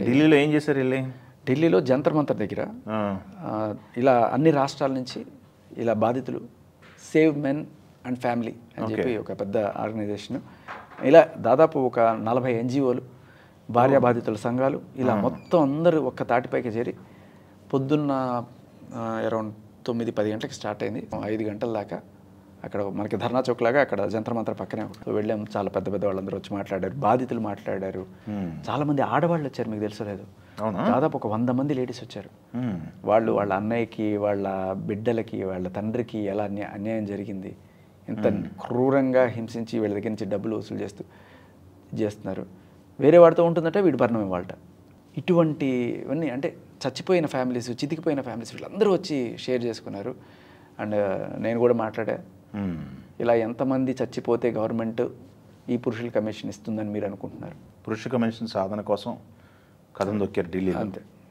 ఢిల్లీలో ఏం చేశారు వెళ్ళి? ఢిల్లీలో జంతర్ మంతర్ దగ్గర ఇలా అన్ని రాష్ట్రాల నుంచి ఇలా బాధితులు సేవ్ మెన్ అండ్ ఫ్యామిలీ అని చెప్పి ఒక పెద్ద ఆర్గనైజేషన్, ఇలా దాదాపు ఒక 40 ఎన్జిఓలు, భార్య బాధితుల సంఘాలు, ఇలా మొత్తం అందరూ ఒక్క తాటిపైకి చేరి పొద్దున్న అరౌండ్ 9-10 గంటలకు స్టార్ట్ అయింది. 5 గంటల దాకా అక్కడ మనకి ధర్నా చౌక్ లాగా అక్కడ జంతర్ మంతర్ పక్కనే వెళ్ళాం. చాలా పెద్ద పెద్ద వాళ్ళందరూ వచ్చి మాట్లాడారు, బాధితులు మాట్లాడారు. చాలామంది ఆడవాళ్ళు వచ్చారు, మీకు తెలుసలేదు, దాదాపు ఒక 100 మంది లేడీస్ వచ్చారు. వాళ్ళు వాళ్ళ అన్నయ్యకి, వాళ్ళ బిడ్డలకి, వాళ్ళ తండ్రికి ఎలా అన్యాయం జరిగింది, ఎంత క్రూరంగా హింసించి వీళ్ళ దగ్గర నుంచి డబ్బులు వసూలు చేస్తున్నారు, వేరే వాడితో ఉంటుందంటే వీడి భరణం ఇవ్వాలట. ఇటువంటివన్నీ అంటే చచ్చిపోయిన ఫ్యామిలీస్, చితికిపోయిన ఫ్యామిలీస్ వీళ్ళందరూ వచ్చి షేర్ చేసుకున్నారు. అండ్ నేను కూడా మాట్లాడా, ఇలా ఎంతమంది చచ్చిపోతే గవర్నమెంట్ ఈ పురుషుల కమిషన్ ఇస్తుందని మీరు అనుకుంటున్నారు? పురుష కమిషన్ సాధన కోసం కథం దొక్కారు ఢిల్లీ అంతే.